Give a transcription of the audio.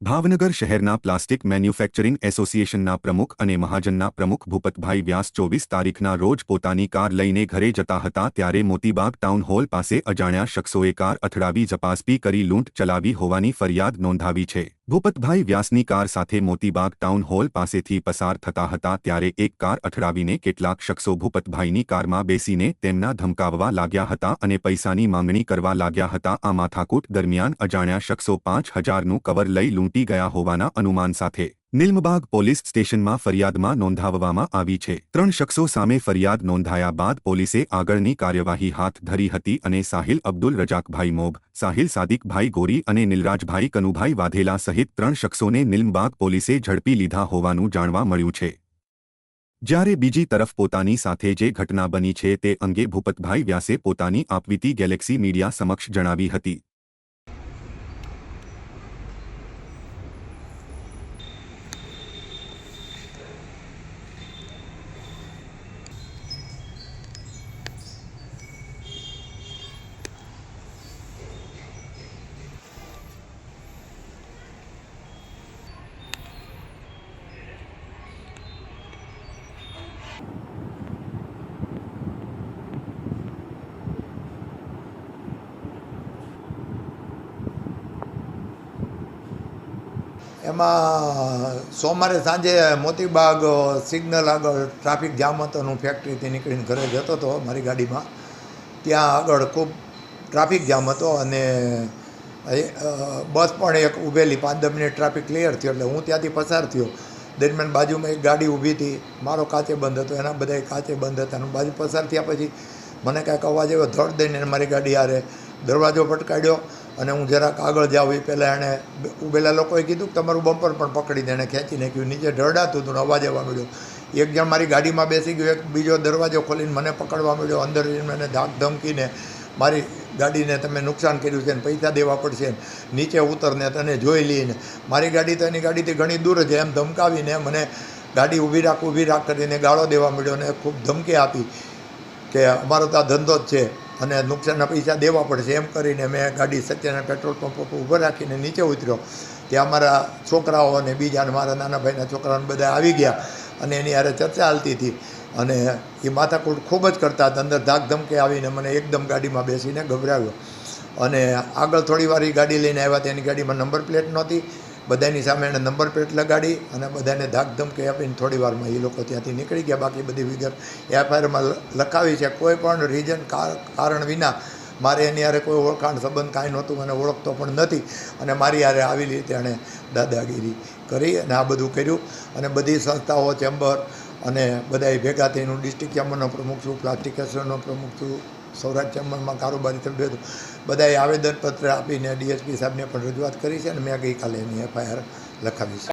ભાવનગર શહેરના plastic manufacturing એસોસિએશનના પ્રમુખ અને મહાજનના પ્રમુખ ભૂપતભાઈ વ્યાસ 24 તારીખના રોજ પોતાની કાર લઈને ઘરે જતા હતા ત્યારે મોતીબાગ ટાઉન હોલ પાસે અજાણ્યા શખ્સોએ કાર અથડાવી ઝપાઝપી કરી લૂંટ ચલાવી હોવાની ફરિયાદ નોંધાવી છે। ભૂપતભાઈ વ્યાસની કાર સાથે મોતીબાગ ટાઉન હોલ પાસેથી પસાર થતા હતા ત્યારે એક કાર અથડાવીને કેટલાક શખ્સો ભૂપતભાઈની કારમાં બેસીને તેમના ધમકાવવા લાગ્યા હતા અને પૈસાની માંગણી કરવા લાગ્યા હતા। આ માથાકૂટ દરમિયાન અજાણ્યા શખ્સો 5000નું કવર લઈ લૂંટી ગયા હોવાના અનુમાન સાથે નિલમબાગ પોલીસ સ્ટેશનમાં ફરિયાદમાં નોંધાવવામાં આવી છે। 3 શખ્સો સામે ફરિયાદ નોંધાયા બાદ પોલીસે આગળની કાર્યવાહી હાથ ધરી હતી અને સાહિલ અબ્દુલ રજાકભાઈ મોબ, સાહિલ સાદિકભાઈ ગોરી અને નિલરાજભાઈ કનુભાઈ વાધેલા સહિત 3 શખ્સોને નિલમબાગ પોલીસે ઝડપી લીધા હોવાનું જાણવા મળ્યું છે। જ્યારે બીજી તરફ પોતાની સાથે જે ઘટના બની છે તે અંગે ભૂપતભાઈ વ્યાસે પોતાની આપવીતી ગેલેક્સી મીડિયા સમક્ષ જણાવી હતી। એમાં સોમવારે સાંજે મોતીબાગ સિગ્નલ આગળ ટ્રાફિક જામ હતો। હું ફેક્ટરીથી નીકળીને ઘરે જતો હતો મારી ગાડીમાં, ત્યાં આગળ ખૂબ ટ્રાફિક જામ હતો અને બસ પણ એક ઊભેલી 5-10 મિનિટ ટ્રાફિક ક્લિયર થયો એટલે હું ત્યાંથી પસાર થયો। દરમિયાન બાજુમાં એક ગાડી ઊભી હતી, મારો કાચે બંધ હતો, એના બધા કાચે બંધ હતા અને બાજુ પસાર થયા પછી મને કાંઈક અવાજ આવ્યો, ધડ દઈને મારી ગાડી હારે દરવાજો પટકાડ્યો અને હું જરાક આગળ જાઉં એ પહેલાં એણે ઊભેલા લોકોએ કીધું કે તમારું બમ્પર પણ પકડીને એણે ખેંચી નાખ્યું, નીચે ઢળડાતું હતું ને અવાજ આવવા મળ્યો। એક જણ મારી ગાડીમાં બેસી ગયો, એક બીજો દરવાજો ખોલીને મને પકડવા મળ્યો, અંદર એને ધાક ધમકીને મારી ગાડીને તમે નુકસાન કર્યું છે ને પૈસા દેવા પડશે, નીચે ઉતરને તને જોઈ લઈને મારી ગાડી તો એની ગાડીથી ઘણી દૂર છે એમ ધમકાવીને મને ગાડી ઊભી રાખ કરીને ગાળો દેવા મળ્યો અને ખૂબ ધમકી આપી કે અમારો તો આ ધંધો જ છે અને નુકસાનના પૈસા દેવા પડશે એમ કરીને મેં ગાડી સત્યના પેટ્રોલ પંપ ઉપર ઊભો રાખીને નીચે ઉતર્યો। ત્યાં મારા છોકરાઓ અને બીજા મારા નાના ભાઈના છોકરાઓને બધા આવી ગયા અને એની હારે ચર્ચા હાલતી હતી અને એ માથાકૂટ ખૂબ જ કરતા હતા। અંદર ધાક ધમકે આવીને મને એકદમ ગાડીમાં બેસીને ગભરાવ્યો અને આગળ થોડી વાર એ ગાડી લઈને આવ્યા, તેની ગાડીમાં નંબર પ્લેટ નહોતી, બધાની સામે એણે નંબર પ્લેટ લગાડી અને બધાને ધાક ધમકી આપીને થોડી વારમાં એ લોકો ત્યાંથી નીકળી ગયા। બાકી બધી વિગત એફઆઈઆરમાં લખાવી છે। કોઈ પણ રીઝન કારણ વિના મારે એની હારે કોઈ ઓળખાણ સંબંધ કાંઈ નહોતું, મને ઓળખતો પણ નથી અને મારી હારે આવી રીતે એણે દાદાગીરી કરી અને આ બધું કર્યું અને બધી સંસ્થાઓ ચેમ્બર અને બધાએ ભેગા થઈને હું ડિસ્ટ્રિક્ટ ચેમ્બરનો પ્રમુખ છું, પ્લાસ્ટિક એસોસિએશનનો પ્રમુખ છું, સૌરાષ્ટ્ર ચેમ્બરમાં કારોબારી સભ્ય હતું, બધાએ આવેદનપત્ર આપીને ડીએસપી સાહેબને પણ રજૂઆત કરી છે અને મેં ગઈકાલે એની એફઆઈઆર લખાવી છે।